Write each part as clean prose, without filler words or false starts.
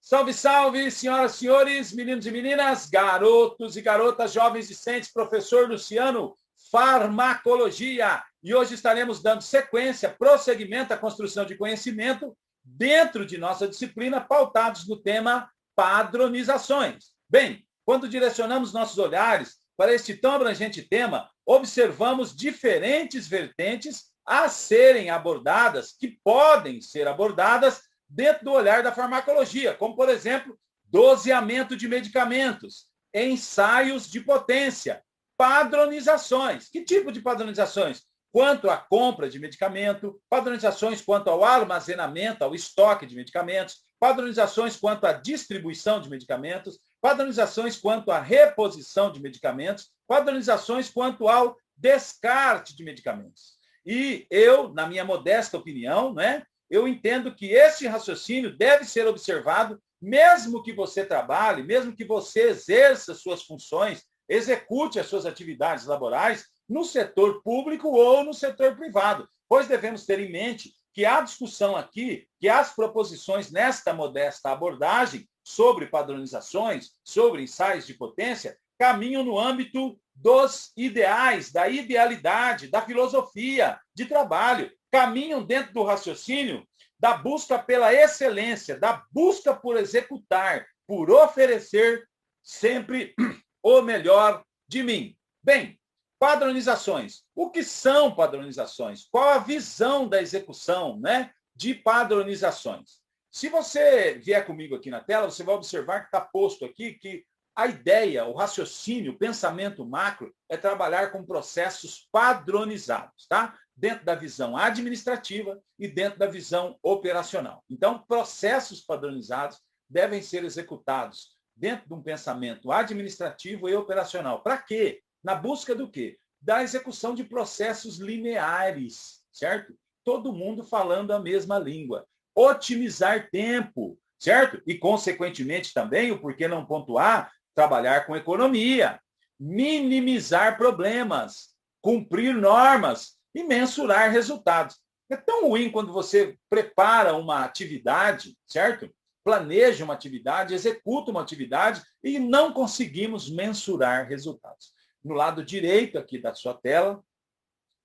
Salve, salve, senhoras e senhores, meninos e meninas, garotos e garotas, jovens discentes, professor Luciano, farmacologia. E hoje estaremos dando sequência, prosseguimento à construção de conhecimento dentro de nossa disciplina, pautados no tema padronizações. Bem, quando direcionamos nossos olhares para este tão abrangente tema, observamos diferentes vertentes a serem abordadas, que podem ser abordadas dentro do olhar da farmacologia, como, por exemplo, doseamento de medicamentos, ensaios de potência, padronizações. Que tipo de padronizações? Quanto à compra de medicamento, padronizações quanto ao armazenamento, ao estoque de medicamentos, padronizações quanto à distribuição de medicamentos, padronizações quanto à reposição de medicamentos, padronizações quanto ao descarte de medicamentos. E eu, na minha modesta opinião, né, eu entendo que esse raciocínio deve ser observado, mesmo que você trabalhe, mesmo que você exerça suas funções, execute as suas atividades laborais no setor público ou no setor privado, pois devemos ter em mente que a discussão aqui, que as proposições nesta modesta abordagem sobre padronizações, sobre ensaios de potência, caminham no âmbito dos ideais, da idealidade, da filosofia de trabalho, caminham dentro do raciocínio da busca pela excelência, da busca por executar, por oferecer sempre o melhor de mim. Bem, padronizações. O que são padronizações? Qual a visão da execução, né, de padronizações? Se você vier comigo aqui na tela, você vai observar que está posto aqui que a ideia, o raciocínio, o pensamento macro é trabalhar com processos padronizados, tá? Dentro da visão administrativa e dentro da visão operacional. Então, processos padronizados devem ser executados dentro de um pensamento administrativo e operacional. Para quê? Na busca do quê? Da execução de processos lineares, certo? Todo mundo falando a mesma língua. Otimizar tempo, certo? E, consequentemente, também, o porquê não pontuar, trabalhar com economia, minimizar problemas, cumprir normas e mensurar resultados. É tão ruim quando você prepara uma atividade, certo? Planeja uma atividade, executa uma atividade e não conseguimos mensurar resultados. No lado direito aqui da sua tela,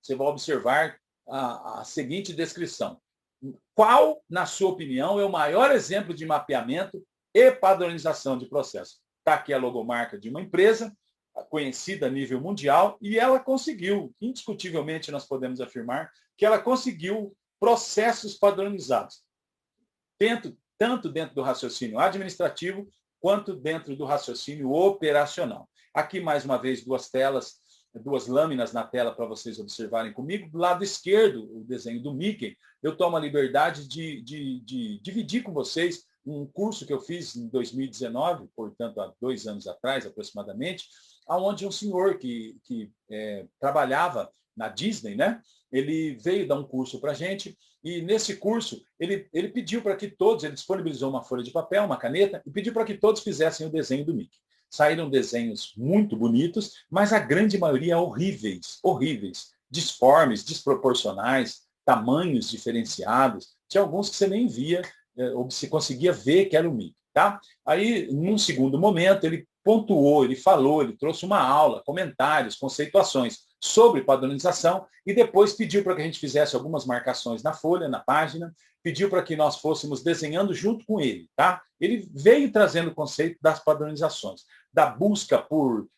você vai observar a seguinte descrição. Qual, na sua opinião, é o maior exemplo de mapeamento e padronização de processo? Está aqui a logomarca de uma empresa conhecida a nível mundial e ela conseguiu, indiscutivelmente nós podemos afirmar, que ela conseguiu processos padronizados, tanto dentro do raciocínio administrativo quanto dentro do raciocínio operacional. Aqui, mais uma vez, duas lâminas na tela para vocês observarem comigo. Do lado esquerdo, o desenho do Mickey. Eu tomo a liberdade de dividir com vocês um curso que eu fiz em 2019, portanto, há 2 anos atrás, aproximadamente, onde um senhor que trabalhava na Disney, né? Ele veio dar um curso para a gente e, nesse curso, ele pediu para que todos, ele disponibilizou uma folha de papel, uma caneta, e pediu para que todos fizessem o desenho do Mickey. Saíram desenhos muito bonitos, mas a grande maioria horríveis, disformes, desproporcionais, tamanhos diferenciados. Tinha alguns que você nem via, ou se conseguia ver que era o Mickey. Tá? Aí, num segundo momento, ele pontuou, ele falou, ele trouxe uma aula, comentários, conceituações sobre padronização e depois pediu para que a gente fizesse algumas marcações na folha, na página, pediu para que nós fôssemos desenhando junto com ele. Tá? Ele veio trazendo o conceito das padronizações, da busca por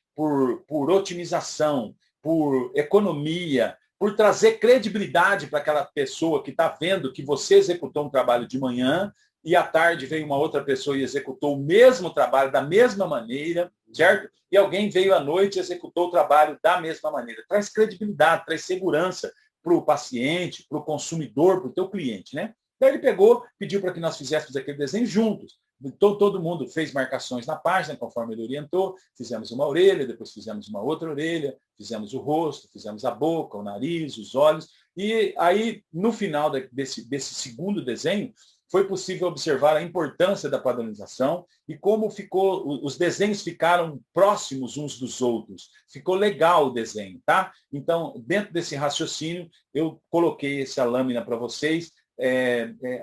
otimização, por economia, por trazer credibilidade para aquela pessoa que está vendo que você executou um trabalho de manhã e à tarde veio uma outra pessoa e executou o mesmo trabalho da mesma maneira, certo? E alguém veio à noite e executou o trabalho da mesma maneira. Traz credibilidade, traz segurança para o paciente, para o consumidor, para o teu cliente, né? Daí ele pegou, pediu para que nós fizéssemos aquele desenho juntos. Então, todo mundo fez marcações na página, conforme ele orientou. Fizemos uma orelha, depois fizemos uma outra orelha, fizemos o rosto, fizemos a boca, o nariz, os olhos. E aí, no final desse segundo desenho, foi possível observar a importância da padronização e como os desenhos ficaram próximos uns dos outros. Ficou legal o desenho, tá? Então, dentro desse raciocínio, eu coloquei essa lâmina para vocês.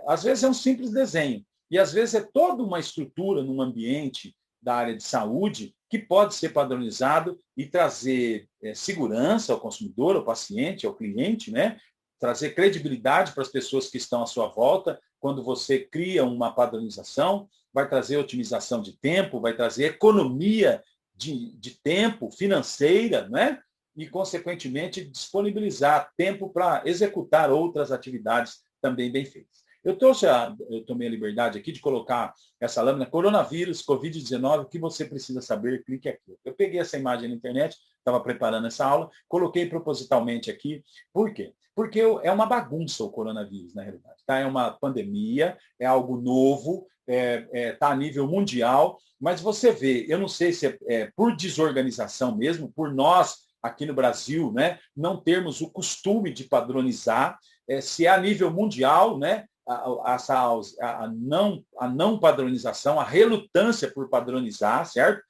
Às vezes é um simples desenho, E, às vezes, é toda uma estrutura num ambiente da área de saúde que pode ser padronizado e trazer segurança ao consumidor, ao paciente, ao cliente, né? Trazer credibilidade para as pessoas que estão à sua volta. Quando você cria uma padronização, vai trazer otimização de tempo, vai trazer economia de tempo financeira, né? E, consequentemente, disponibilizar tempo para executar outras atividades também bem feitas. Eu tomei a liberdade aqui de colocar essa lâmina, coronavírus, Covid-19, o que você precisa saber, clique aqui. Eu peguei essa imagem na internet, estava preparando essa aula, coloquei propositalmente aqui. Por quê? Porque é uma bagunça o coronavírus, na realidade. Tá? É uma pandemia, é algo novo, está a nível mundial, mas você vê, eu não sei se é por desorganização mesmo, por nós, aqui no Brasil, né, não termos o costume de padronizar, se é a nível mundial, né, a não padronização, a relutância por padronizar, certo?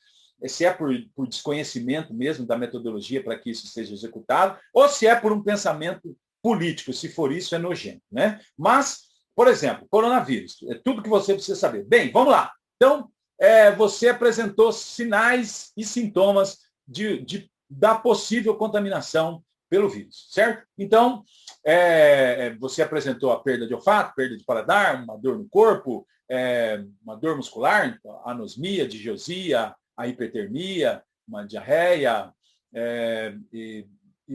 Se é por desconhecimento mesmo da metodologia para que isso seja executado, ou se é por um pensamento político, se for isso, é nojento, né? Mas, por exemplo, coronavírus, é tudo que você precisa saber. Bem, vamos lá. Então, você apresentou sinais e sintomas da possível contaminação pelo vírus, certo? Então, você apresentou a perda de olfato, perda de paladar, uma dor no corpo, uma dor muscular, anosmia, digeusia, a hipertermia, uma diarreia, e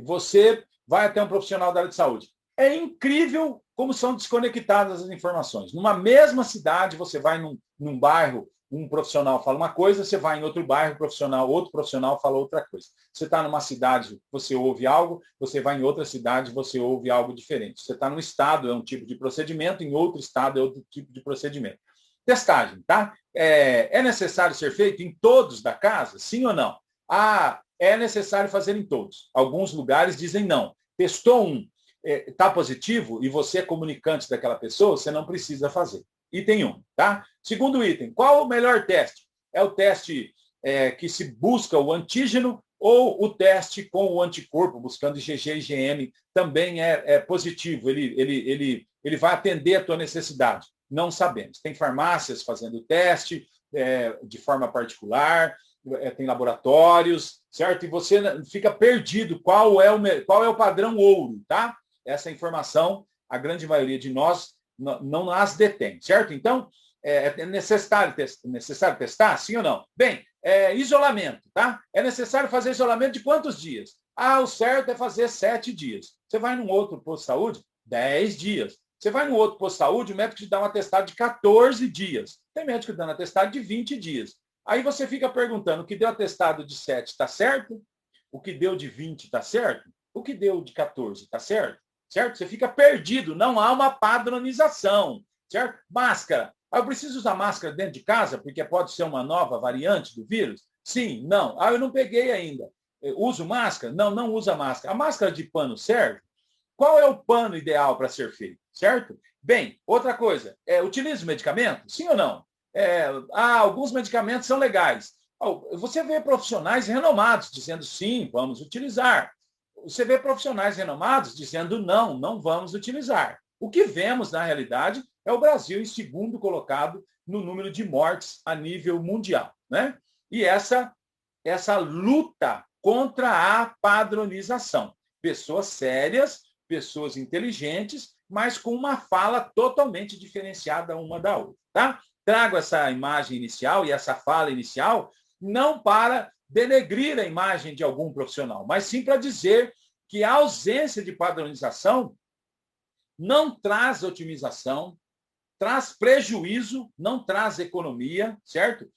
você vai até um profissional da área de saúde. É incrível como são desconectadas as informações. Numa mesma cidade, você vai num bairro, um profissional fala uma coisa, você vai em outro bairro, outro profissional fala outra coisa. Você está numa cidade, você ouve algo, você vai em outra cidade, você ouve algo diferente. Você está num estado, é um tipo de procedimento, em outro estado é outro tipo de procedimento. Testagem, tá? É necessário ser feito em todos da casa? Sim ou não? É necessário fazer em todos. Alguns lugares dizem não. Testou um, está positivo e você é comunicante daquela pessoa, você não precisa fazer. Item 1, tá? Segundo item, qual o melhor teste? É o teste que se busca o antígeno ou o teste com o anticorpo, buscando IgG e IgM, também é positivo, ele vai atender a tua necessidade. Não sabemos. Tem farmácias fazendo o teste de forma particular, tem laboratórios, certo? E você fica perdido qual é o padrão ouro, tá? Essa informação, a grande maioria de nós não as detém, certo? Então, é necessário testar, sim ou não? Bem, isolamento, tá? É necessário fazer isolamento de quantos dias? O certo é fazer 7 dias. Você vai num outro posto de saúde, 10 dias. Você vai num outro posto de saúde, o médico te dá um atestado de 14 dias. Tem médico dando atestado de 20 dias. Aí você fica perguntando, o que deu atestado de 7 está certo? O que deu de 20 está certo? O que deu de 14 está certo? Certo? Você fica perdido, não há uma padronização, certo? Máscara. Eu preciso usar máscara dentro de casa porque pode ser uma nova variante do vírus? Sim, não. Eu não peguei ainda. Eu uso máscara? Não, não usa máscara. A máscara de pano serve? Qual é o pano ideal para ser feito, certo? Bem, outra coisa, utiliza o medicamento? Sim ou não? Alguns medicamentos são legais. Você vê profissionais renomados dizendo sim, vamos utilizar. Você vê profissionais renomados dizendo não, não vamos utilizar. O que vemos, na realidade, é o Brasil em segundo colocado no número de mortes a nível mundial, né? E essa luta contra a padronização. Pessoas sérias, pessoas inteligentes, mas com uma fala totalmente diferenciada uma da outra, tá? Trago essa imagem inicial e essa fala inicial não para denegrir a imagem de algum profissional, mas sim para dizer que a ausência de padronização não traz otimização, traz prejuízo, não traz economia, certo?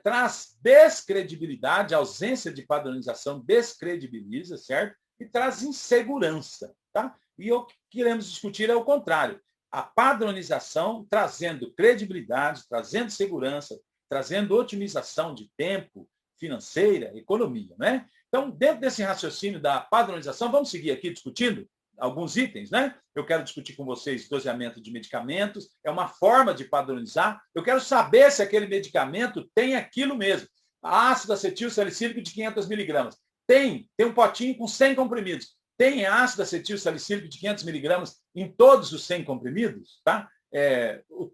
Traz descredibilidade, a ausência de padronização descredibiliza, certo? E traz insegurança, tá? E o que queremos discutir é o contrário. A padronização trazendo credibilidade, trazendo segurança, trazendo otimização de tempo, financeira, economia, né? Então, dentro desse raciocínio da padronização, vamos seguir aqui discutindo alguns itens, né? Eu quero discutir com vocês doseamento de medicamentos, é uma forma de padronizar. Eu quero saber se aquele medicamento tem aquilo mesmo. Ácido acetil salicílico de 500 miligramas. Tem um potinho com 100 comprimidos. Tem ácido acetil salicílico de 500 miligramas em todos os 100 comprimidos, tá?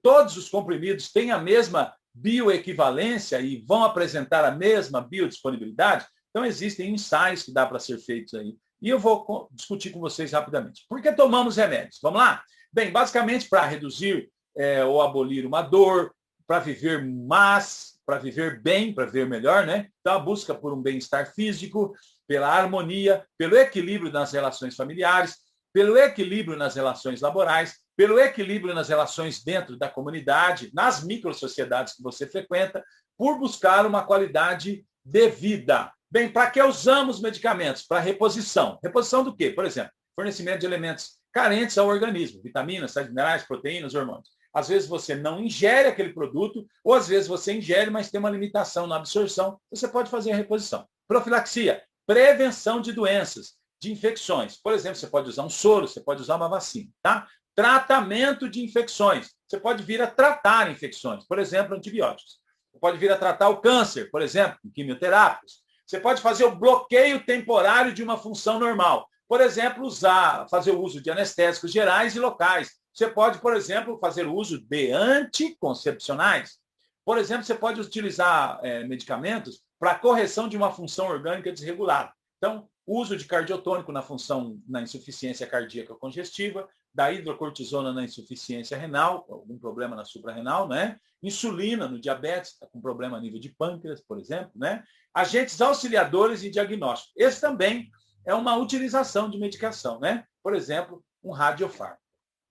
todos os comprimidos têm a mesma bioequivalência e vão apresentar a mesma biodisponibilidade? Então, existem ensaios que dá para ser feitos aí. E eu vou discutir com vocês rapidamente. Por que tomamos remédios? Vamos lá? Bem, basicamente para reduzir ou abolir uma dor, para viver mais, para viver bem, para viver melhor, né? Então, a busca por um bem-estar físico, pela harmonia, pelo equilíbrio nas relações familiares, pelo equilíbrio nas relações laborais, pelo equilíbrio nas relações dentro da comunidade, nas microsociedades que você frequenta, por buscar uma qualidade de vida. Bem, para que usamos medicamentos? Para reposição. Reposição do quê? Por exemplo, fornecimento de elementos carentes ao organismo, vitaminas, sais minerais, proteínas, hormônios. Às vezes você não ingere aquele produto, ou às vezes você ingere, mas tem uma limitação na absorção, você pode fazer a reposição. Profilaxia, prevenção de doenças, de infecções. Por exemplo, você pode usar um soro, você pode usar uma vacina, tá? Tratamento de infecções. Você pode vir a tratar infecções, por exemplo, antibióticos. Você pode vir a tratar o câncer, por exemplo, com quimioterápicos. Você pode fazer o bloqueio temporário de uma função normal. Por exemplo, fazer o uso de anestésicos gerais e locais. Você pode, por exemplo, fazer o uso de anticoncepcionais. Por exemplo, você pode utilizar medicamentos para correção de uma função orgânica desregulada. Então, uso de cardiotônico na insuficiência cardíaca congestiva, da hidrocortisona na insuficiência renal, algum problema na suprarrenal, né? Insulina no diabetes, está com problema a nível de pâncreas, por exemplo, né? Agentes auxiliadores em diagnóstico. Esse também é uma utilização de medicação, né? Por exemplo, um radiofármaco,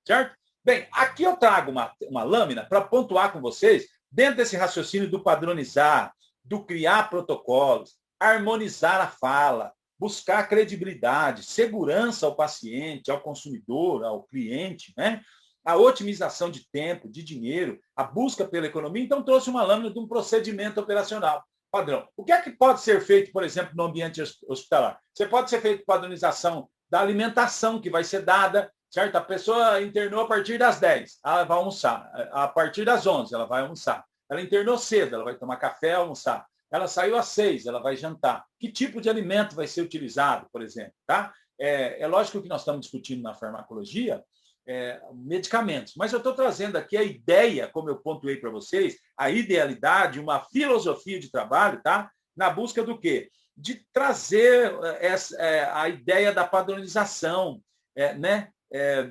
certo? Bem, aqui eu trago uma lâmina para pontuar com vocês, dentro desse raciocínio do padronizar, do criar protocolos, harmonizar a fala, buscar credibilidade, segurança ao paciente, ao consumidor, ao cliente, né? A otimização de tempo, de dinheiro, a busca pela economia. Então, trouxe uma lâmina de um procedimento operacional padrão. O que é que pode ser feito, por exemplo, no ambiente hospitalar? Você pode ser feito padronização da alimentação que vai ser dada, certo? A pessoa internou a partir das 10, ela vai almoçar. A partir das 11, ela vai almoçar. Ela internou cedo, ela vai tomar café, almoçar. Ela saiu às 6, ela vai jantar. Que tipo de alimento vai ser utilizado, por exemplo? Tá? É lógico que nós estamos discutindo na farmacologia medicamentos, mas eu estou trazendo aqui a ideia, como eu pontuei para vocês, a idealidade, uma filosofia de trabalho, tá? Na busca do quê? De trazer a ideia da padronização, né?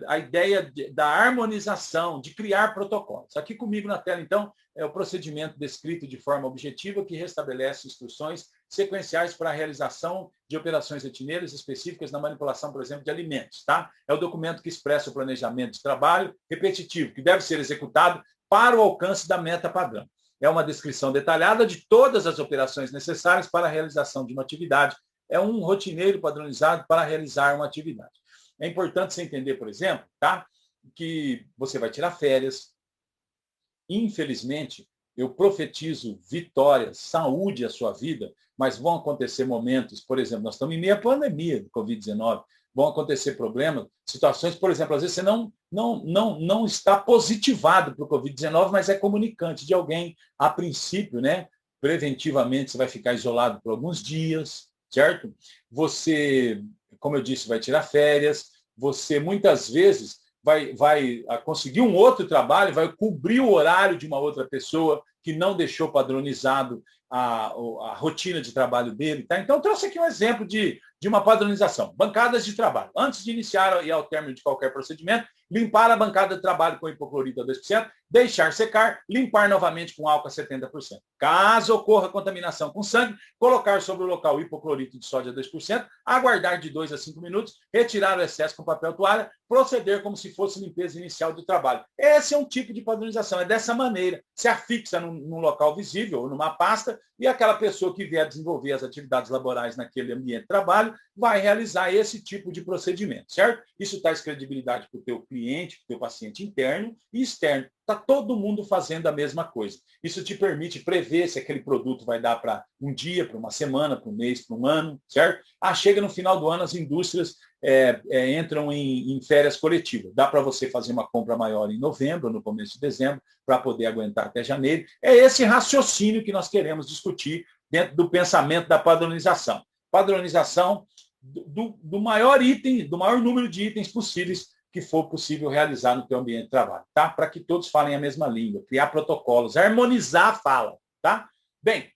A ideia da harmonização, de criar protocolos. Aqui comigo na tela, então, é o procedimento descrito de forma objetiva que restabelece instruções sequenciais para a realização de operações rotineiras específicas na manipulação, por exemplo, de alimentos. Tá? É o documento que expressa o planejamento de trabalho repetitivo, que deve ser executado para o alcance da meta padrão. É uma descrição detalhada de todas as operações necessárias para a realização de uma atividade. É um rotineiro padronizado para realizar uma atividade. É importante você entender, por exemplo, tá? Que você vai tirar férias. Infelizmente, eu profetizo vitórias, saúde à sua vida, mas vão acontecer momentos, por exemplo, nós estamos em meio à pandemia do Covid-19, vão acontecer problemas, situações, por exemplo, às vezes você não está positivado para o Covid-19, mas é comunicante de alguém, a princípio, né? Preventivamente, você vai ficar isolado por alguns dias, certo? Você, como eu disse, vai tirar férias, você muitas vezes vai conseguir um outro trabalho, vai cobrir o horário de uma outra pessoa que não deixou padronizado a rotina de trabalho dele. Tá? Então, eu trouxe aqui um exemplo de uma padronização. Bancadas de trabalho. Antes de iniciar e ao término de qualquer procedimento, limpar a bancada de trabalho com hipoclorito a 2%, deixar secar, limpar novamente com álcool a 70%. Caso ocorra contaminação com sangue, colocar sobre o local hipoclorito de sódio a 2%, aguardar de 2 a 5 minutos, retirar o excesso com papel toalha, proceder como se fosse limpeza inicial do trabalho. Esse é um tipo de padronização, é dessa maneira. Se afixa num local visível ou numa pasta e aquela pessoa que vier desenvolver as atividades laborais naquele ambiente de trabalho vai realizar esse tipo de procedimento, certo? Isso traz credibilidade para o teu cliente, para o teu paciente interno e externo. Está todo mundo fazendo a mesma coisa. Isso te permite prever se aquele produto vai dar para um dia, para uma semana, para um mês, para um ano, certo? Chega no final do ano, as indústrias entram em férias coletivas. Dá para você fazer uma compra maior em novembro, no começo de dezembro, para poder aguentar até janeiro. É esse raciocínio que nós queremos discutir dentro do pensamento da padronização. Padronização do maior item, do maior número de itens possíveis que for possível realizar no teu ambiente de trabalho, tá? Para que todos falem a mesma língua, criar protocolos, harmonizar a fala, tá? Bem,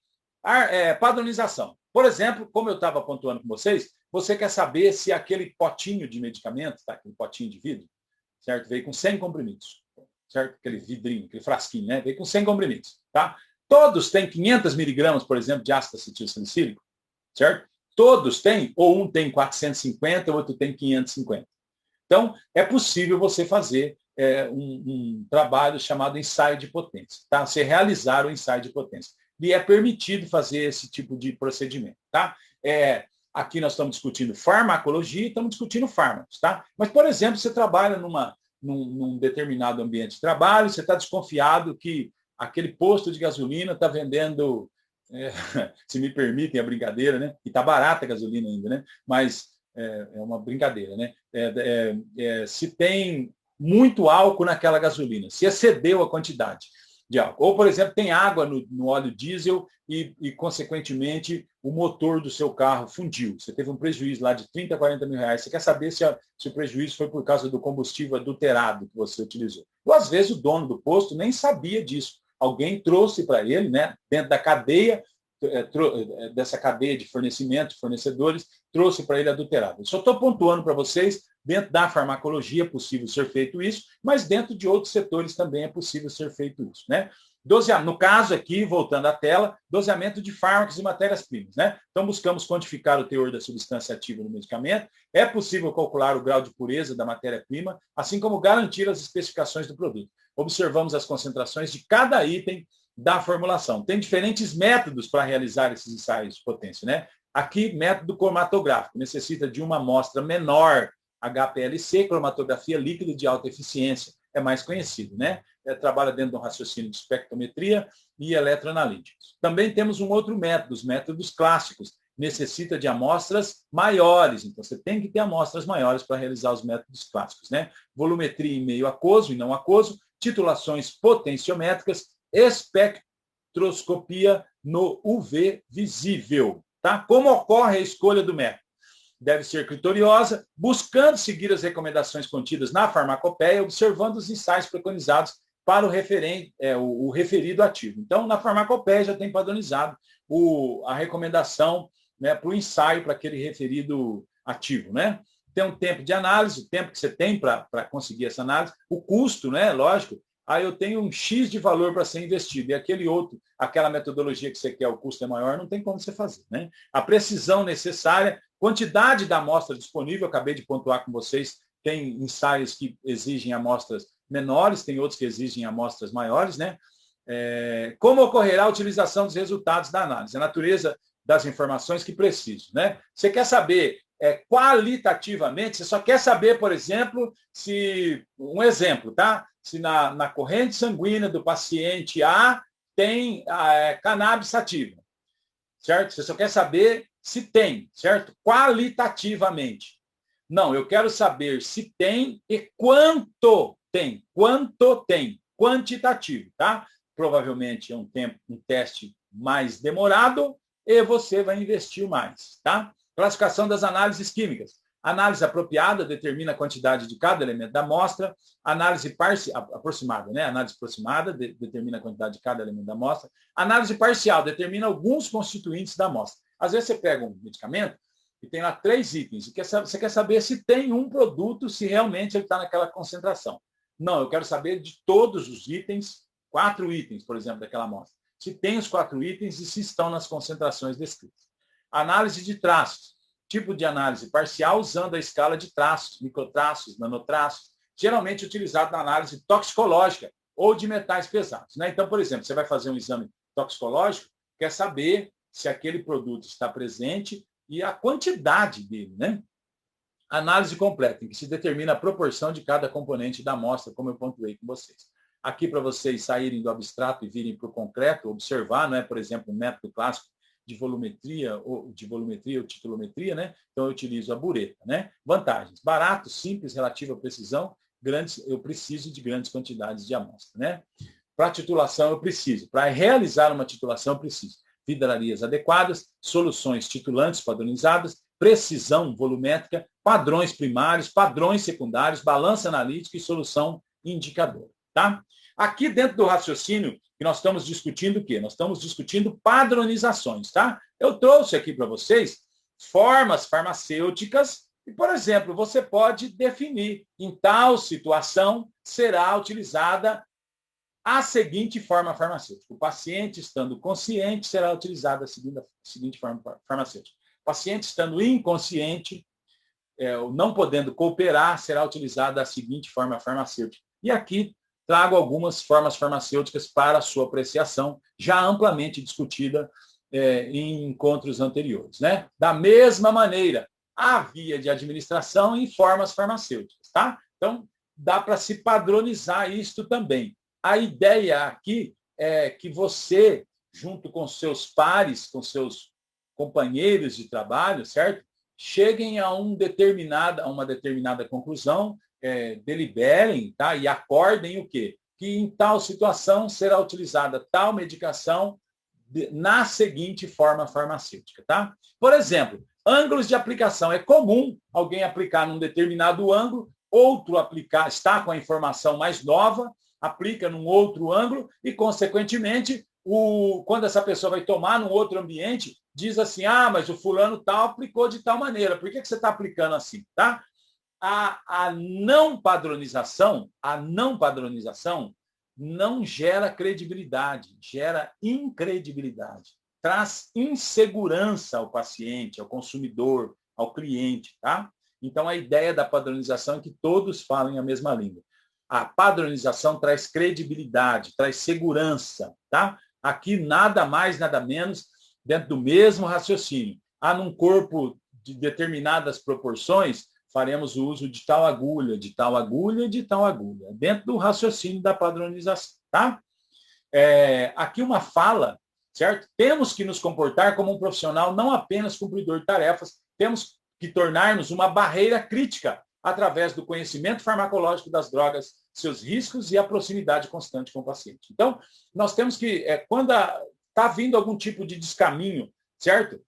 padronização. Por exemplo, como eu estava pontuando com vocês, você quer saber se aquele potinho de medicamento, tá? Aquele potinho de vidro, certo? Veio com 100 comprimidos, certo? Aquele vidrinho, aquele frasquinho, né? Veio com 100 comprimidos, tá? Todos têm 500 miligramas, por exemplo, de ácido acetilsalicílico, certo? Todos têm, ou um tem 450, o outro tem 550. Então, é possível você fazer um trabalho chamado ensaio de potência, tá? Você realizar o ensaio de potência. E é permitido fazer esse tipo de procedimento, tá? Aqui nós estamos discutindo farmacologia e estamos discutindo fármacos, tá? Mas, por exemplo, você trabalha num determinado ambiente de trabalho, você está desconfiado que aquele posto de gasolina está vendendo, se me permitem a brincadeira, né? E está barata a gasolina ainda, né? Mas é uma brincadeira, né? Se tem muito álcool naquela gasolina, se excedeu a quantidade de álcool. Ou, por exemplo, tem água no óleo diesel e, consequentemente, o motor do seu carro fundiu. Você teve um prejuízo lá de 30, 40 mil reais. Você quer saber se o prejuízo foi por causa do combustível adulterado que você utilizou. Ou, às vezes, o dono do posto nem sabia disso. Alguém trouxe para ele, né, dentro da cadeia, dessa cadeia de fornecimento, fornecedores, trouxe para ele adulterado. Eu só estou pontuando para vocês, dentro da farmacologia é possível ser feito isso, mas dentro de outros setores também é possível ser feito isso, né? No caso aqui, voltando à tela, doseamento de fármacos e matérias-primas, né? Então, buscamos quantificar o teor da substância ativa no medicamento. É possível calcular o grau de pureza da matéria-prima, assim como garantir as especificações do produto. Observamos as concentrações de cada item da formulação. Tem diferentes métodos para realizar esses ensaios de potência, né? Aqui, método cromatográfico, necessita de uma amostra menor, HPLC, cromatografia líquida de alta eficiência, é mais conhecido, né? Trabalha dentro de um raciocínio de espectrometria e eletroanalíticos. Também temos um outro método, os métodos clássicos, necessita de amostras maiores, então você tem que ter amostras maiores para realizar os métodos clássicos, né? Volumetria em meio aquoso e não aquoso, titulações potenciométricas, espectroscopia no UV visível, tá? Como ocorre a escolha do método? Deve ser criteriosa, buscando seguir as recomendações contidas na farmacopeia, observando os ensaios preconizados para o referido ativo. Então, na farmacopeia já tem padronizado a recomendação, né, para o ensaio para aquele referido ativo, né? Tem um tempo de análise, o tempo que você tem para conseguir essa análise, o custo, né? Lógico. Aí eu tenho um X de valor para ser investido, e aquela metodologia que você quer, o custo é maior, não tem como você fazer, né? A precisão necessária, quantidade da amostra disponível, acabei de pontuar com vocês, tem ensaios que exigem amostras menores, tem outros que exigem amostras maiores, né? Como ocorrerá a utilização dos resultados da análise? A natureza das informações que preciso, né? Você quer saber qualitativamente, você só quer saber, por exemplo, um exemplo, tá? Se na corrente sanguínea do paciente A tem cannabis sativa, certo? Você só quer saber se tem, certo? Qualitativamente. Não, eu quero saber se tem e quanto tem. Quanto tem. Quantitativo, tá? Provavelmente é um teste mais demorado e você vai investir mais, tá? Classificação das análises químicas. Análise apropriada determina a quantidade de cada elemento da amostra. Análise aproximada, né? Análise aproximada determina a quantidade de cada elemento da amostra. Análise parcial determina alguns constituintes da amostra. Às vezes você pega um medicamento e tem lá 3 itens. E você quer saber se tem um produto, se realmente ele está naquela concentração. Não, eu quero saber de todos os itens, 4 itens, por exemplo, daquela amostra. Se tem os 4 itens e se estão nas concentrações descritas. Análise de traços. Tipo de análise parcial usando a escala de traços, microtraços, nanotraços, geralmente utilizado na análise toxicológica ou de metais pesados, né? Então, por exemplo, você vai fazer um exame toxicológico, quer saber se aquele produto está presente e a quantidade dele, né? Análise completa, em que se determina a proporção de cada componente da amostra, como eu pontuei com vocês. Aqui, para vocês saírem do abstrato e virem para o concreto, observar, não é, por exemplo, um método clássico de volumetria ou titulometria, né? Então eu utilizo a bureta, né? Vantagens: barato, simples, relativa à precisão, eu preciso de grandes quantidades de amostra, né? Para titulação eu preciso, para realizar uma titulação eu preciso vidrarias adequadas, soluções titulantes padronizadas, precisão volumétrica, padrões primários, padrões secundários, balança analítica e solução indicadora. Tá? Aqui dentro do raciocínio, que nós estamos discutindo o quê? Nós estamos discutindo padronizações. Tá? Eu trouxe aqui para vocês formas farmacêuticas e, por exemplo, você pode definir em tal situação será utilizada a seguinte forma farmacêutica. O paciente estando consciente será utilizada a seguinte forma farmacêutica. O paciente estando inconsciente, não podendo cooperar, será utilizada a seguinte forma farmacêutica. E aqui trago algumas formas farmacêuticas para a sua apreciação, já amplamente discutida em encontros anteriores. Né? Da mesma maneira, a via de administração em formas farmacêuticas. Tá? Então, dá para se padronizar isto também. A ideia aqui é que você, junto com seus pares, com seus companheiros de trabalho, certo? Cheguem a uma determinada conclusão, deliberem, tá? E acordem o quê? Que em tal situação será utilizada tal medicação na seguinte forma farmacêutica. Tá? Por exemplo, ângulos de aplicação. É comum alguém aplicar num determinado ângulo, outro aplicar, está com a informação mais nova, aplica num outro ângulo e, consequentemente, quando essa pessoa vai tomar num outro ambiente, diz assim, mas o fulano tal aplicou de tal maneira, por que você está aplicando assim? Tá? A não padronização não gera credibilidade, gera incredibilidade, traz insegurança ao paciente, ao consumidor, ao cliente. Tá? Então, a ideia da padronização é que todos falem a mesma língua. A padronização traz credibilidade, traz segurança. Tá? Aqui, nada mais, nada menos, dentro do mesmo raciocínio. Num corpo de determinadas proporções, faremos o uso de tal agulha, de tal agulha, de tal agulha, dentro do raciocínio da padronização. Tá? Aqui uma fala, certo? Temos que nos comportar como um profissional, não apenas cumpridor de tarefas, temos que tornar-nos uma barreira crítica através do conhecimento farmacológico das drogas, seus riscos e a proximidade constante com o paciente. Então, nós temos que, quando está vindo algum tipo de descaminho, certo?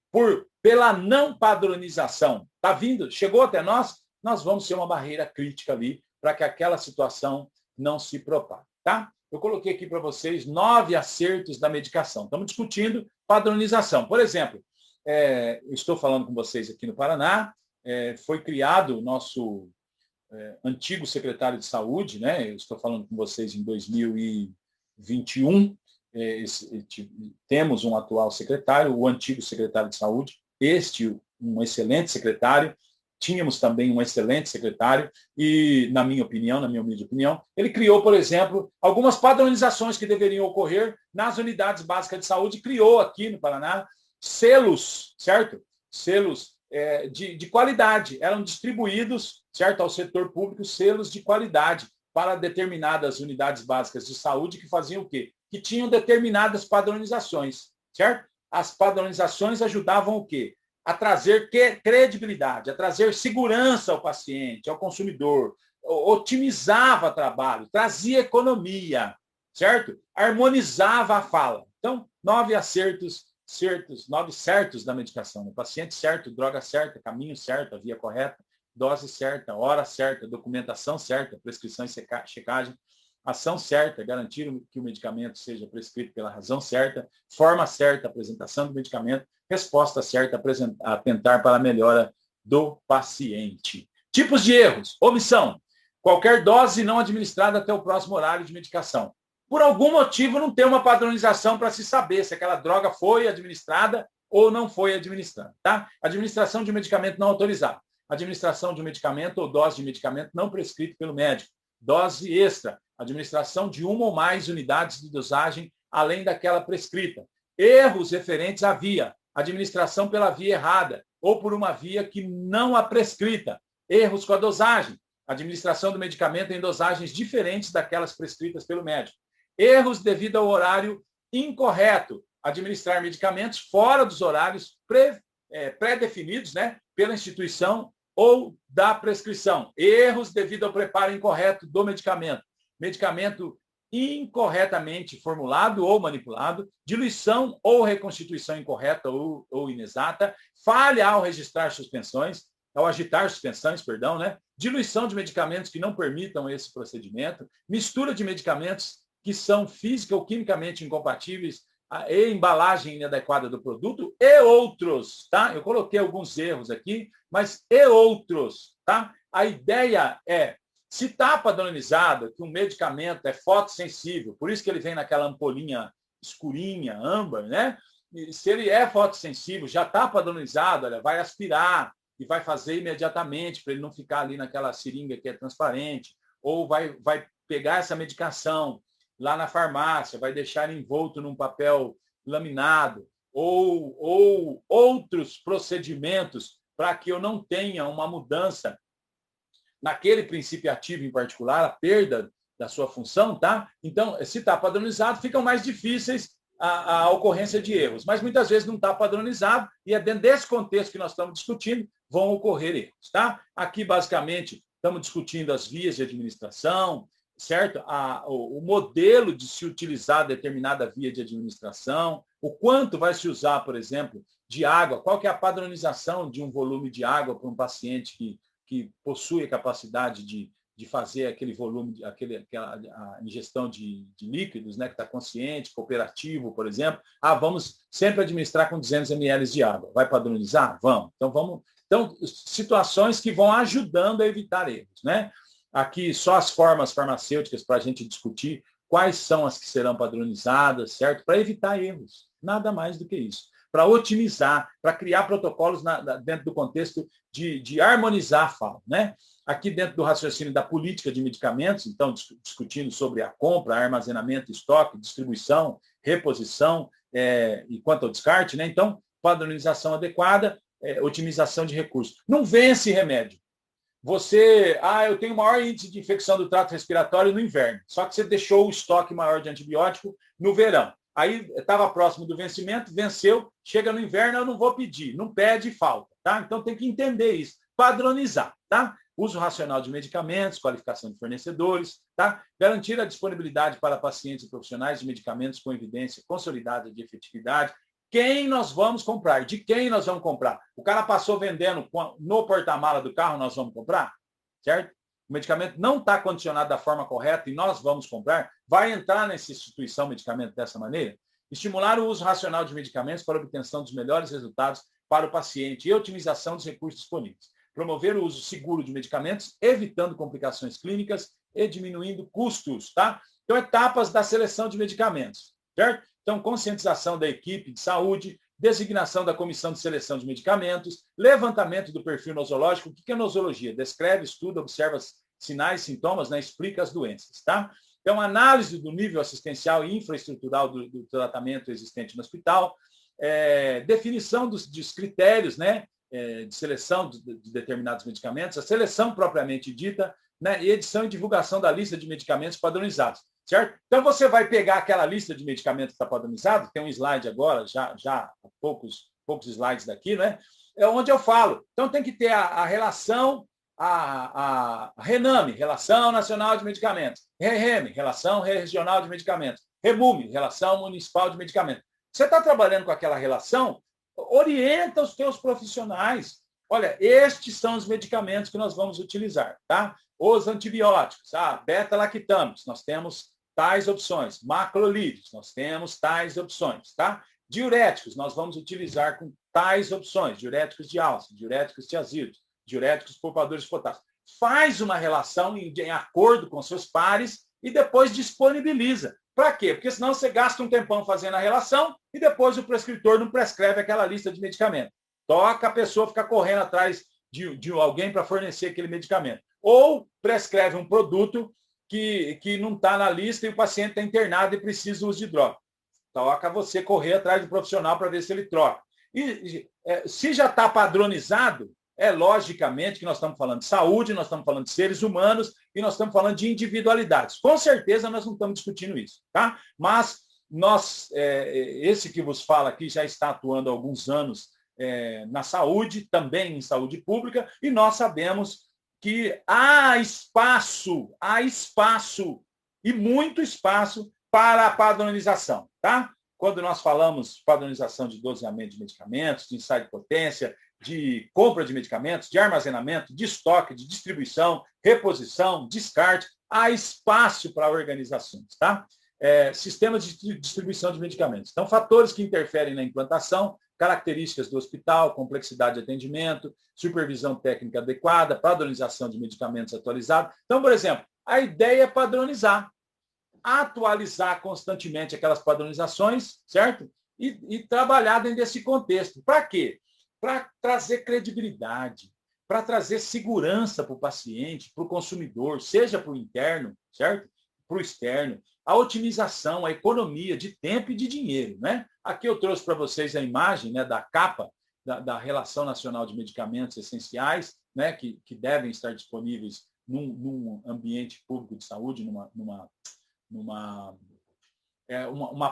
Pela não padronização, está vindo, chegou até nós vamos ser uma barreira crítica ali para que aquela situação não se propague. Tá? Eu coloquei aqui para vocês 9 acertos da medicação. Estamos discutindo padronização. Por exemplo, eu estou falando com vocês aqui no Paraná, foi criado o nosso antigo secretário de saúde, né? Eu estou falando com vocês em 2021, temos um atual secretário, o antigo secretário de saúde, um excelente secretário, tínhamos também um excelente secretário e, na minha humilde opinião, ele criou, por exemplo, algumas padronizações que deveriam ocorrer nas unidades básicas de saúde, criou aqui no Paraná selos, certo? Selos de qualidade, eram distribuídos, certo, ao setor público, selos de qualidade para determinadas unidades básicas de saúde que faziam o quê? Que tinham determinadas padronizações, certo? As padronizações ajudavam o quê? A trazer credibilidade, a trazer segurança ao paciente, ao consumidor, otimizava o trabalho, trazia economia, certo? Harmonizava a fala. Então, 9 certos da medicação. O paciente certo, droga certa, caminho certo, a via correta, dose certa, hora certa, documentação certa, prescrição e checagem, ação certa, garantir que o medicamento seja prescrito pela razão certa, forma certa, apresentação do medicamento, resposta certa, atentar para a melhora do paciente. Tipos de erros. Omissão. Qualquer dose não administrada até o próximo horário de medicação. Por algum motivo, não tem uma padronização para se saber se aquela droga foi administrada ou não foi administrada. Tá? Administração de um medicamento não autorizado. Administração de um medicamento ou dose de medicamento não prescrito pelo médico. Dose extra. Administração de uma ou mais unidades de dosagem além daquela prescrita. Erros referentes à via. Administração pela via errada ou por uma via que não a prescrita. Erros com a dosagem. Administração do medicamento em dosagens diferentes daquelas prescritas pelo médico. Erros devido ao horário incorreto. Administrar medicamentos fora dos horários pré-definidos, né, pela instituição ou da prescrição. Erros devido ao preparo incorreto do medicamento. Medicamento incorretamente formulado ou manipulado, diluição ou reconstituição incorreta ou inexata, falha ao registrar suspensões, ao agitar suspensões, perdão, né? Diluição de medicamentos que não permitam esse procedimento, mistura de medicamentos que são física ou quimicamente incompatíveis e embalagem inadequada do produto e outros, tá? Eu coloquei alguns erros aqui, mas e outros, tá? A ideia é, se está padronizado que um medicamento é fotossensível, por isso que ele vem naquela ampolinha escurinha, âmbar, né? E se ele é fotossensível, já está padronizado, olha, vai aspirar e vai fazer imediatamente para ele não ficar ali naquela seringa que é transparente, ou vai pegar essa medicação lá na farmácia, vai deixar envolto num papel laminado, ou outros procedimentos para que eu não tenha uma mudança naquele princípio ativo em particular, a perda da sua função, tá? Então, se está padronizado, ficam mais difíceis a ocorrência de erros. Mas muitas vezes não está padronizado e é dentro desse contexto que nós estamos discutindo, vão ocorrer erros, tá? Aqui, basicamente, estamos discutindo as vias de administração, certo? O modelo de se utilizar determinada via de administração, o quanto vai se usar, por exemplo, de água, qual que é a padronização de um volume de água para um paciente que possui a capacidade de fazer aquele volume, a ingestão de líquidos, né, que está consciente, cooperativo, por exemplo. Vamos sempre administrar com 200 ml de água. Vai padronizar? Vamos. Então, situações que vão ajudando a evitar erros, né? Aqui, só as formas farmacêuticas para a gente discutir quais são as que serão padronizadas, certo? Para evitar erros. Nada mais do que isso. Para otimizar, para criar protocolos dentro do contexto de harmonizar a fala, né? Aqui dentro do raciocínio da política de medicamentos, então, discutindo sobre a compra, armazenamento, estoque, distribuição, reposição e quanto ao descarte, né? Então, padronização adequada, otimização de recursos. Não vence remédio. Eu tenho maior índice de infecção do trato respiratório no inverno, só que você deixou o estoque maior de antibiótico no verão. Aí estava próximo do vencimento, venceu, chega no inverno, eu não vou pedir, não pede e falta, tá? Então tem que entender isso, padronizar, tá? Uso racional de medicamentos, qualificação de fornecedores, tá? Garantir a disponibilidade para pacientes e profissionais de medicamentos com evidência consolidada de efetividade. Quem nós vamos comprar? De quem nós vamos comprar? O cara passou vendendo no porta-mala do carro, nós vamos comprar? Certo? O medicamento não está condicionado da forma correta e nós vamos comprar, vai entrar nessa instituição medicamento dessa maneira? Estimular o uso racional de medicamentos para a obtenção dos melhores resultados para o paciente e otimização dos recursos disponíveis. Promover o uso seguro de medicamentos, evitando complicações clínicas e diminuindo custos, tá? Então, etapas da seleção de medicamentos, certo? Então, conscientização da equipe de saúde, designação da comissão de seleção de medicamentos, levantamento do perfil nosológico. O que é nosologia? Descreve, estuda, observa sinais, sintomas, né? Explica as doenças, tá? Então, análise do nível assistencial e infraestrutural do tratamento existente no hospital, definição dos critérios, né? De seleção de determinados medicamentos, a seleção propriamente dita, né? E edição e divulgação da lista de medicamentos padronizados. Certo? Então, você vai pegar aquela lista de medicamentos que está padronizado, tem um slide agora, já poucos slides daqui, né? É onde eu falo. Então, tem que ter a relação, a RENAME, Relação Nacional de Medicamentos, REME, Relação Regional de Medicamentos, REMUME, Relação Municipal de Medicamentos. Você está trabalhando com aquela relação, orienta os teus profissionais. Olha, estes são os medicamentos que nós vamos utilizar, tá? Os antibióticos, beta-lactâmicos, nós temos tais opções. Macrolídeos, nós temos tais opções, tá? Diuréticos, nós vamos utilizar com tais opções. Diuréticos de álcool, diuréticos tiazídicos, diuréticos poupadores de potássio. Faz uma relação em acordo com seus pares e depois disponibiliza. Para quê? Porque senão você gasta um tempão fazendo a relação e depois o prescritor não prescreve aquela lista de medicamentos. Toca a pessoa ficar correndo atrás de alguém para fornecer aquele medicamento. Ou prescreve um produto que não está na lista e o paciente está internado e precisa do uso de droga. Toca você correr atrás do profissional para ver se ele troca. Se já está padronizado, logicamente que nós estamos falando de saúde, nós estamos falando de seres humanos e nós estamos falando de individualidades. Com certeza nós não estamos discutindo isso, tá? Mas esse que vos fala aqui já está atuando há alguns anos na saúde, também em saúde pública, e nós sabemos que há espaço e muito espaço para a padronização, tá? Quando nós falamos padronização de doseamento de medicamentos, de ensaio de potência, de compra de medicamentos, de armazenamento, de estoque, de distribuição, reposição, descarte, há espaço para organizações, tá? Sistemas de distribuição de medicamentos. Então, fatores que interferem na implantação, características do hospital, complexidade de atendimento, supervisão técnica adequada, padronização de medicamentos atualizados. Então, por exemplo, a ideia é padronizar, atualizar constantemente aquelas padronizações, certo? E trabalhar dentro desse contexto. Para quê? Para trazer credibilidade, para trazer segurança para o paciente, para o consumidor, seja para o interno, certo? Para o externo, a otimização, a economia de tempo e de dinheiro, né? Aqui eu trouxe para vocês a imagem, né, da capa da Relação Nacional de Medicamentos Essenciais, né, que devem estar disponíveis num ambiente público de saúde, uma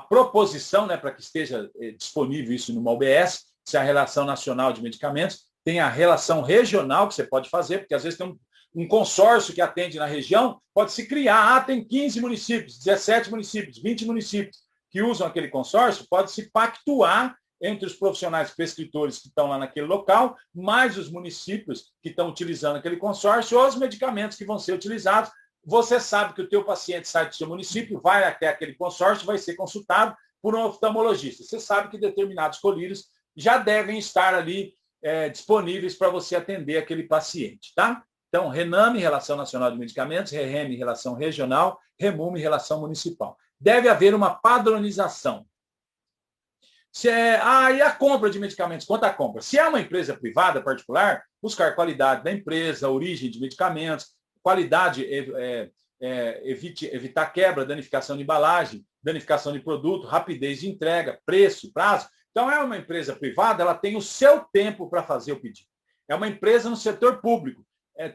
proposição, né, para que esteja disponível isso numa OBS, se a Relação Nacional de Medicamentos, tem a relação regional que você pode fazer, porque às vezes tem um consórcio que atende na região, pode se criar, tem 15 municípios, 17 municípios, 20 municípios que usam aquele consórcio, pode se pactuar entre os profissionais prescritores que estão lá naquele local, mais os municípios que estão utilizando aquele consórcio, ou os medicamentos que vão ser utilizados. Você sabe que o teu paciente sai do seu município, vai até aquele consórcio, vai ser consultado por um oftalmologista. Você sabe que determinados colírios já devem estar ali disponíveis para você atender aquele paciente, tá? Então, RENAME, Relação Nacional de Medicamentos, REREME, Relação Regional, REMUME, Relação Municipal. Deve haver uma padronização. E a compra de medicamentos? Quanto à compra? Se é uma empresa privada, particular, buscar qualidade da empresa, origem de medicamentos, qualidade, evitar quebra, danificação de embalagem, danificação de produto, rapidez de entrega, preço, prazo. Então, é uma empresa privada, ela tem o seu tempo para fazer o pedido. É uma empresa no setor público.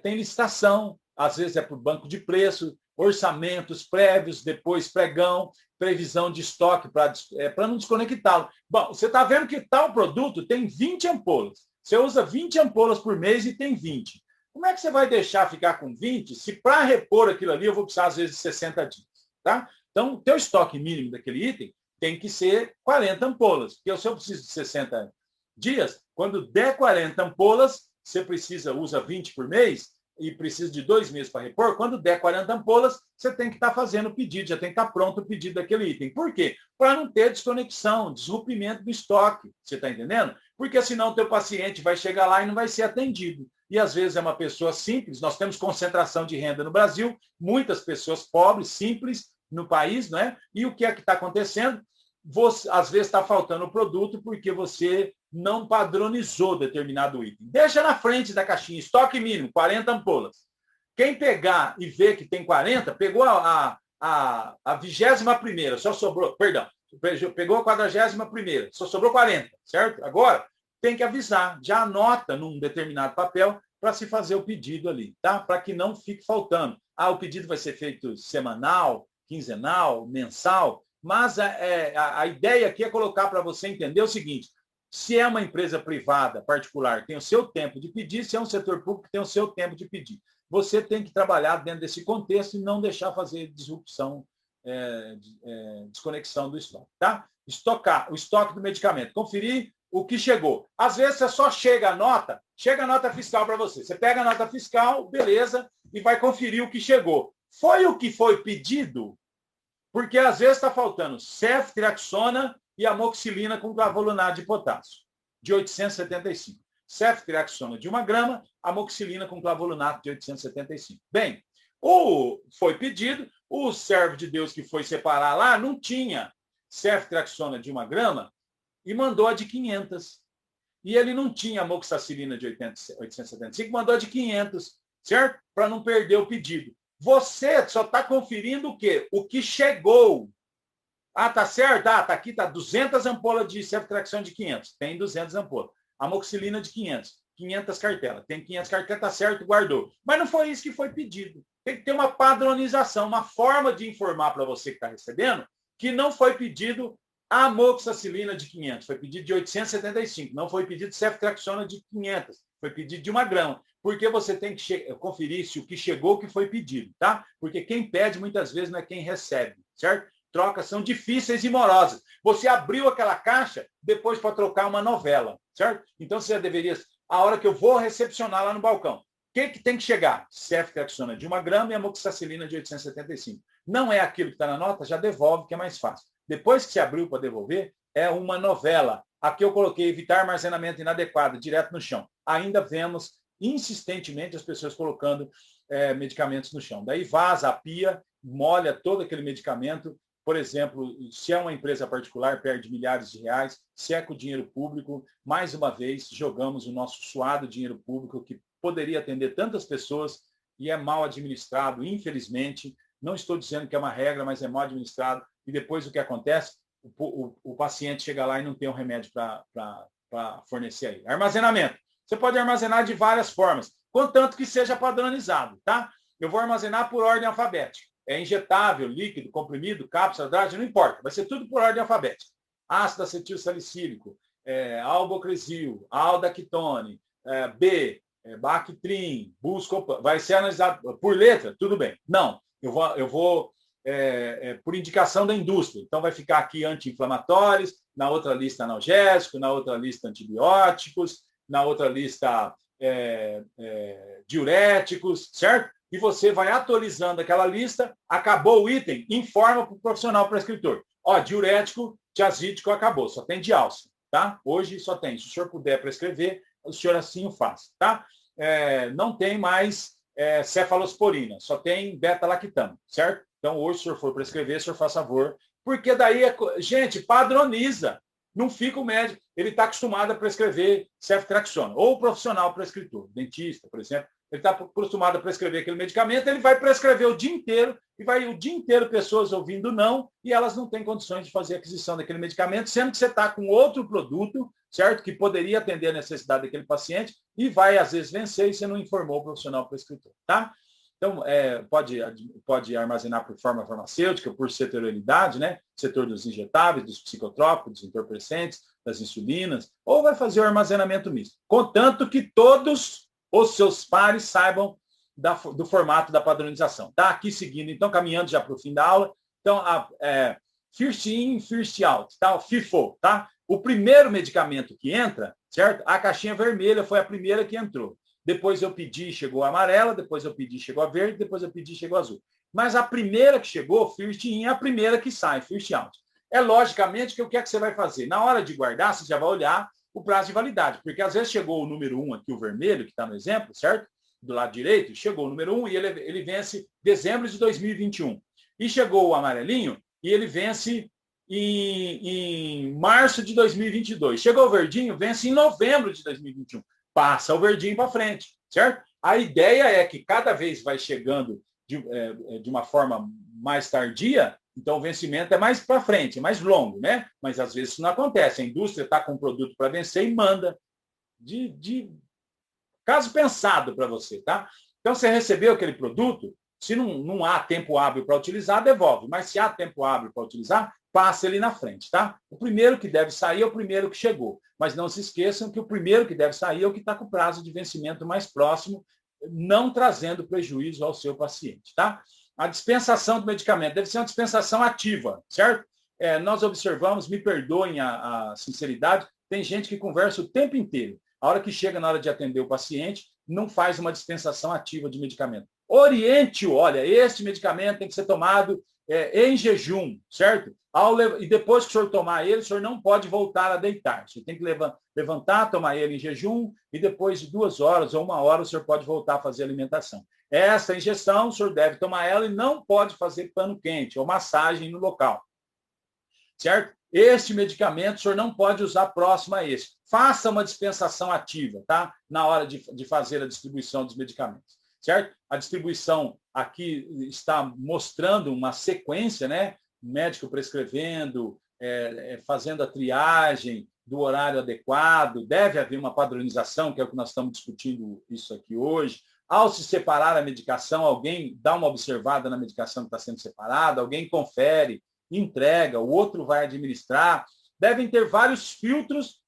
Tem licitação, às vezes é por banco de preço, orçamentos prévios, depois pregão, previsão de estoque para não desconectá-lo. Bom, você está vendo que tal produto tem 20 ampolas. Você usa 20 ampolas por mês e tem 20. Como é que você vai deixar ficar com 20 se para repor aquilo ali eu vou precisar, às vezes, de 60 dias? Tá? Então, o teu estoque mínimo daquele item tem que ser 40 ampolas. Porque se eu preciso de 60 dias, quando der 40 ampolas, você usa 20 por mês e precisa de 2 meses para repor. Quando der 40 ampolas, você tem que estar fazendo o pedido, já tem que estar pronto o pedido daquele item. Por quê? Para não ter desconexão, desrompimento do estoque. Você está entendendo? Porque senão o teu paciente vai chegar lá e não vai ser atendido. E às vezes é uma pessoa simples. Nós temos concentração de renda no Brasil, muitas pessoas pobres, simples no país, não é? E o que é que está acontecendo? Às vezes está faltando o produto porque você não padronizou determinado item. Deixa na frente da caixinha, estoque mínimo, 40 ampolas. Quem pegar e ver que tem 40, pegou a 21ª, só sobrou, perdão, pegou a 41ª, só sobrou 40, certo? Agora, tem que avisar, já anota num determinado papel para se fazer o pedido ali, tá? Para que não fique faltando. O pedido vai ser feito semanal, quinzenal, mensal, mas a ideia aqui é colocar para você entender o seguinte: se é uma empresa privada, particular, tem o seu tempo de pedir, se é um setor público, tem o seu tempo de pedir. Você tem que trabalhar dentro desse contexto e não deixar fazer disrupção, desconexão do estoque, tá? O estoque do medicamento, conferir o que chegou. Às vezes você só chega a nota fiscal para você. Você pega a nota fiscal, beleza, e vai conferir o que chegou. Foi o que foi pedido? Porque às vezes está faltando ceftriaxona e amoxicilina com clavulanato de potássio, de 875. Ceftriaxona de 1 grama, amoxicilina com clavulanato de 875. Bem, foi pedido, o servo de Deus que foi separar lá não tinha ceftriaxona de 1 grama e mandou a de 500. E ele não tinha amoxicilina de 875, mandou a de 500, certo? Para não perder o pedido. Você só está conferindo o quê? O que chegou. Tá certo? Tá aqui, 200 ampolas de ceftriaxona de 500. Tem 200 ampolas. Amoxicilina de 500. 500 cartelas. Tem 500 cartelas, tá certo, guardou. Mas não foi isso que foi pedido. Tem que ter uma padronização, uma forma de informar para você que está recebendo que não foi pedido amoxicilina de 500. Foi pedido de 875. Não foi pedido ceftriaxona de 500. Foi pedido de 1 grama. porque você tem que conferir se o que chegou, o que foi pedido, tá? Porque quem pede muitas vezes não é quem recebe, certo? Trocas são difíceis e morosas. Você abriu aquela caixa depois para trocar uma novela, certo? Então você deveria, a hora que eu vou recepcionar lá no balcão, o que tem que chegar? Ceftriaxona de 1 grama e amoxicilina de 875. Não é aquilo que está na nota, já devolve, que é mais fácil. Depois que você abriu para devolver, é uma novela. Aqui eu coloquei evitar armazenamento inadequado, direto no chão. Ainda vemos insistentemente as pessoas colocando medicamentos no chão. Daí vaza a pia, molha todo aquele medicamento. Por exemplo, se é uma empresa particular, perde milhares de reais. Se é com dinheiro público, mais uma vez, jogamos o nosso suado dinheiro público, que poderia atender tantas pessoas e é mal administrado, infelizmente. Não estou dizendo que é uma regra, mas é mal administrado. E depois o que acontece? O paciente chega lá e não tem um remédio para fornecer aí. Armazenamento. Você pode armazenar de várias formas, contanto que seja padronizado, tá? Eu vou armazenar por ordem alfabética. É injetável, líquido, comprimido, cápsula, drágio, não importa. Vai ser tudo por ordem alfabética. Ácido acetil salicílico, albocresil, aldactone, B, Bactrim, Buscopan. Vai ser analisado por letra? Tudo bem. Não, eu vou por indicação da indústria. Então, vai ficar aqui anti-inflamatórios, na outra lista analgésico, na outra lista antibióticos, na outra lista diuréticos, certo? E você vai atualizando aquela lista, acabou o item, informa para o profissional prescritor. Ó, diurético, tiazídico acabou, só tem diálcio, tá? Hoje só tem. Se o senhor puder prescrever, o senhor assim o faz, tá? Não tem mais cefalosporina, só tem beta-lactano, certo? Então, hoje, se o senhor for prescrever, o senhor faz favor, porque daí, gente, padroniza. Não fica o médico, ele está acostumado a prescrever ceftriaxona, ou o profissional prescritor, dentista, por exemplo, ele está acostumado a prescrever aquele medicamento, ele vai prescrever o dia inteiro, e vai o dia inteiro pessoas ouvindo não, e elas não têm condições de fazer a aquisição daquele medicamento, sendo que você está com outro produto, certo? Que poderia atender a necessidade daquele paciente, e vai, às vezes, vencer, e você não informou o profissional prescritor, tá? Então, pode armazenar por forma farmacêutica, por setorialidade, né? Setor dos injetáveis, dos psicotrópicos, dos entorpecentes, das insulinas, ou vai fazer o armazenamento misto. Contanto que todos os seus pares saibam do formato da padronização. Tá? Aqui seguindo, então, caminhando já para o fim da aula. Então, first in, first out, tá? O FIFO, tá? O primeiro medicamento que entra, certo? A caixinha vermelha foi a primeira que entrou. Depois eu pedi, chegou a amarela, depois eu pedi, chegou a verde, depois eu pedi, chegou a azul. Mas a primeira que chegou, first in, é a primeira que sai, first out. Logicamente que o que é que você vai fazer? Na hora de guardar, você já vai olhar o prazo de validade, porque às vezes chegou o número 1 aqui, o vermelho, que está no exemplo, certo? Do lado direito, chegou o número 1 e ele vence dezembro de 2021. E chegou o amarelinho e ele vence em março de 2022. Chegou o verdinho, vence em novembro de 2021. Passa o verdinho para frente, certo? A ideia é que cada vez vai chegando de uma forma mais tardia, então o vencimento é mais para frente, é mais longo, né? Mas às vezes isso não acontece. A indústria está com um produto para vencer e manda de caso pensado para você, tá? Então você recebeu aquele produto, se não há tempo hábil para utilizar, devolve. Mas se há tempo hábil para utilizar, passa ele na frente, tá? O primeiro que deve sair é o primeiro que chegou. Mas não se esqueçam que o primeiro que deve sair é o que está com o prazo de vencimento mais próximo, não trazendo prejuízo ao seu paciente, tá? A dispensação do medicamento deve ser uma dispensação ativa, certo? Nós observamos, me perdoem a sinceridade, tem gente que conversa o tempo inteiro. A hora que chega na hora de atender o paciente, não faz uma dispensação ativa de medicamento. Oriente-o, olha, este medicamento tem que ser tomado em jejum, certo? E depois que o senhor tomar ele, o senhor não pode voltar a deitar. Você tem que levantar, tomar ele em jejum, e depois de 2 horas ou 1 hora, o senhor pode voltar a fazer alimentação. Essa injeção, o senhor deve tomar ela e não pode fazer pano quente ou massagem no local, certo? Este medicamento, o senhor não pode usar próximo a esse. Faça uma dispensação ativa, tá? Na hora de fazer a distribuição dos medicamentos, certo? A distribuição aqui está mostrando uma sequência, né? Médico prescrevendo, fazendo a triagem do horário adequado, deve haver uma padronização, que é o que nós estamos discutindo isso aqui hoje. Ao se separar a medicação, alguém dá uma observada na medicação que está sendo separada, alguém confere, entrega, o outro vai administrar. Devem ter vários filtros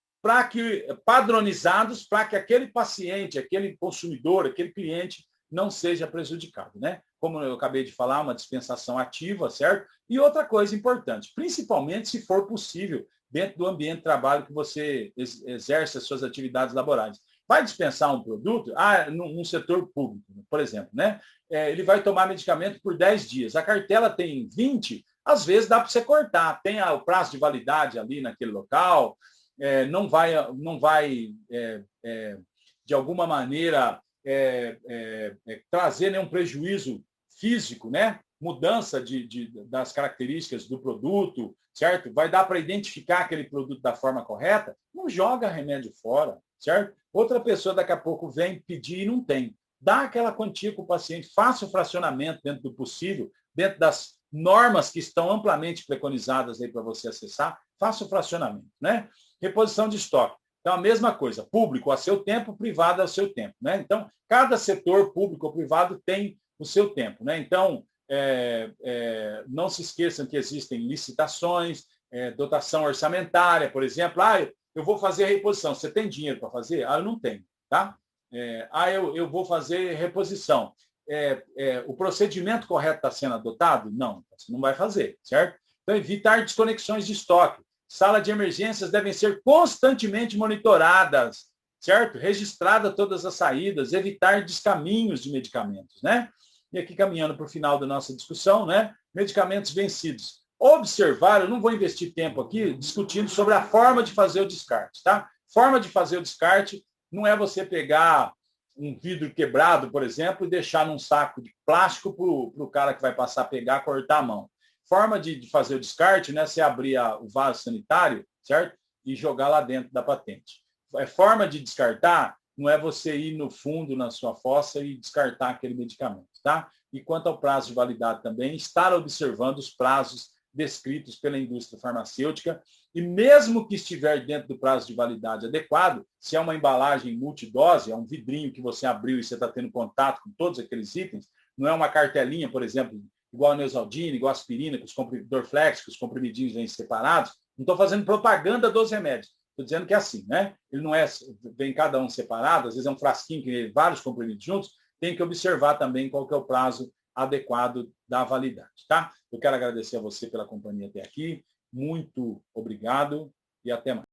padronizados para que aquele paciente, aquele consumidor, aquele cliente não seja prejudicado, né? Como eu acabei de falar, uma dispensação ativa, certo? E outra coisa importante, principalmente se for possível, dentro do ambiente de trabalho que você exerce as suas atividades laborais. Vai dispensar um produto, num setor público, por exemplo, né? Ele vai tomar medicamento por 10 dias. A cartela tem 20, às vezes dá para você cortar. Tem o prazo de validade ali naquele local, não vai de alguma maneira, trazer nenhum prejuízo físico, né? Mudança das características do produto, certo? Vai dar para identificar aquele produto da forma correta? Não joga remédio fora, certo? Outra pessoa daqui a pouco vem pedir e não tem. Dá aquela quantia para o paciente, faça o fracionamento dentro do possível, dentro das normas que estão amplamente preconizadas aí para você acessar, faça o fracionamento, né? Reposição de estoque. Então, a mesma coisa, público a seu tempo, privado a seu tempo, né? Então, cada setor público ou privado tem o seu tempo, né? Então, não se esqueçam que existem licitações, dotação orçamentária, por exemplo. Eu vou fazer a reposição. Você tem dinheiro para fazer? Eu não tenho, tá? Eu vou fazer reposição. O procedimento correto está sendo adotado? Não, você não vai fazer, certo? Então, evitar desconexões de estoque. Salas de emergências devem ser constantemente monitoradas, certo? Registradas todas as saídas, evitar descaminhos de medicamentos, né? E aqui, caminhando para o final da nossa discussão, né? Medicamentos vencidos. Observar, eu não vou investir tempo aqui discutindo sobre a forma de fazer o descarte, tá? Forma de fazer o descarte não é você pegar um vidro quebrado, por exemplo, e deixar num saco de plástico para o cara que vai passar a pegar, cortar a mão. Forma de fazer o descarte, né? Você abrir o vaso sanitário, certo? E jogar lá dentro da patente. Forma de descartar não é você ir no fundo, na sua fossa e descartar aquele medicamento, tá? E quanto ao prazo de validade também, estar observando os prazos descritos pela indústria farmacêutica e mesmo que estiver dentro do prazo de validade adequado, se é uma embalagem multidose, é um vidrinho que você abriu e você está tendo contato com todos aqueles itens, não é uma cartelinha, por exemplo, igual a Neosaldina, igual a aspirina, com os Dorflex, que os comprimidinhos vêm separados. Não estou fazendo propaganda dos remédios. Estou dizendo que é assim, né? Ele não vem cada um separado, às vezes é um frasquinho que tem vários comprimidos juntos, tem que observar também qual que é o prazo adequado da validade, tá? Eu quero agradecer a você pela companhia até aqui. Muito obrigado e até mais.